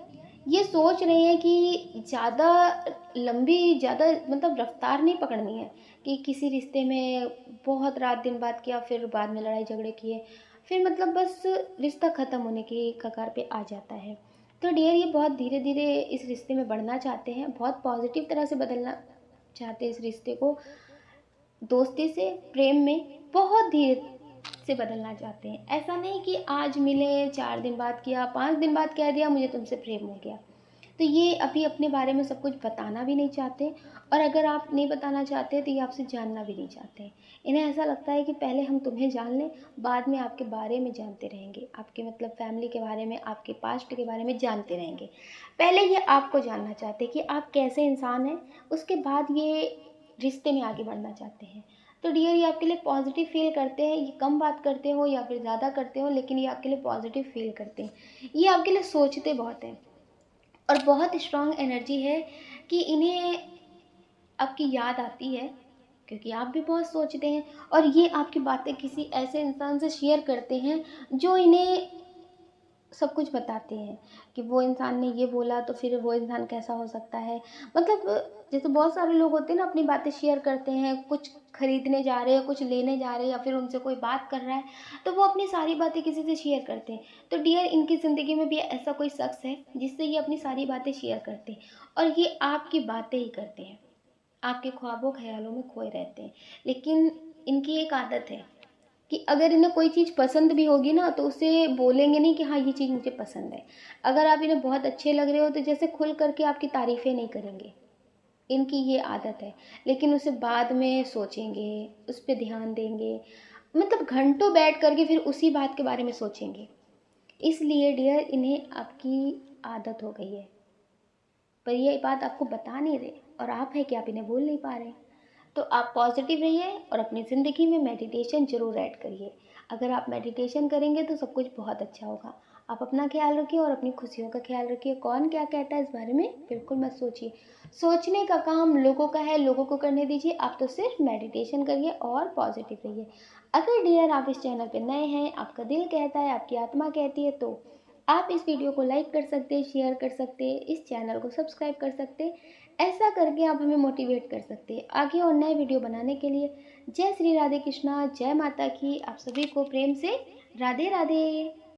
ये सोच रहे हैं कि ज़्यादा लंबी, ज़्यादा मतलब रफ्तार नहीं पकड़नी है कि किसी रिश्ते में बहुत रात दिन बात किया, फिर बाद में लड़ाई झगड़े किए, फिर मतलब बस रिश्ता ख़त्म होने की कगार पे आ जाता है। तो डियर, ये बहुत धीरे धीरे इस रिश्ते में बढ़ना चाहते हैं, बहुत पॉजिटिव तरह से बदलना चाहते हैं इस रिश्ते को, दोस्ती से प्रेम में बहुत धीरे से बदलना चाहते हैं। ऐसा नहीं कि आज मिले, 4 दिन बाद किया, 5 दिन बाद कह दिया मुझे तुमसे प्रेम हो गया। तो ये अभी अपने बारे में सब कुछ बताना भी नहीं चाहते, और अगर आप नहीं बताना चाहते तो ये आपसे जानना भी नहीं चाहते। इन्हें ऐसा लगता है कि पहले हम तुम्हें जान लें, बाद में आपके बारे में जानते रहेंगे, आपके मतलब फैमिली के बारे में, आपके पास्ट के बारे में जानते रहेंगे। पहले ये आपको जानना चाहते हैं कि आप कैसे इंसान हैं, उसके बाद ये रिश्ते में आगे बढ़ना चाहते हैं। तो डियर, ये आपके लिए पॉजिटिव फील करते हैं, ये कम बात करते हो या फिर ज़्यादा करते हो, लेकिन ये आपके लिए पॉजिटिव फील करते हैं, ये आपके लिए सोचते बहुत हैं, और बहुत स्ट्रांग एनर्जी है कि इन्हें आपकी याद आती है, क्योंकि आप भी बहुत सोचते हैं, और ये आपकी बातें किसी ऐसे इंसान से शेयर करते हैं जो इन्हें सब कुछ बताते हैं कि वो इंसान ने ये बोला तो फिर वो इंसान कैसा हो सकता है। मतलब जैसे बहुत सारे लोग होते हैं ना, अपनी बातें शेयर करते हैं, कुछ खरीदने जा रहे हैं, कुछ लेने जा रहे हैं, या फिर उनसे कोई बात कर रहा है तो वो अपनी सारी बातें किसी से शेयर करते हैं। तो डियर, इनकी ज़िंदगी में भी ऐसा कोई शख्स है जिससे ये अपनी सारी बातें शेयर करते हैं, और ये आपकी बातें ही करते हैं, आपके ख्वाबों ख्यालों में खोए रहते हैं। लेकिन इनकी एक आदत है कि अगर इन्हें कोई चीज़ पसंद भी होगी ना तो उसे बोलेंगे नहीं कि हाँ ये चीज़ मुझे पसंद है। अगर आप इन्हें बहुत अच्छे लग रहे हो तो जैसे खुल करके आपकी तारीफ़ें नहीं करेंगे, इनकी ये आदत है। लेकिन उसे बाद में सोचेंगे, उस पर ध्यान देंगे, मतलब घंटों बैठ करके फिर उसी बात के बारे में सोचेंगे। इसलिए डियर, इन्हें आपकी आदत हो गई है, पर ये बात आपको बता नहीं रहे, और आप है कि आप इन्हें बोल नहीं पा रहे। तो आप पॉजिटिव रहिए और अपनी ज़िंदगी में मेडिटेशन ज़रूर ऐड करिए। अगर आप मेडिटेशन करेंगे तो सब कुछ बहुत अच्छा होगा। आप अपना ख्याल रखिए और अपनी खुशियों का ख्याल रखिए। कौन क्या कहता है इस बारे में बिल्कुल मत सोचिए, सोचने का काम लोगों का है, लोगों को करने दीजिए। आप तो सिर्फ मेडिटेशन करिए और पॉजिटिव रहिए। अगर डियर आप इस चैनल पर नए हैं, आपका दिल कहता है, आपकी आत्मा कहती है, तो आप इस वीडियो को लाइक कर सकते हैं, शेयर कर सकते हैं, इस चैनल को सब्सक्राइब कर सकते हैं। ऐसा करके आप हमें मोटिवेट कर सकते हैं आगे और नए वीडियो बनाने के लिए। जय श्री राधे कृष्णा, जय माता की। आप सभी को प्रेम से राधे राधे।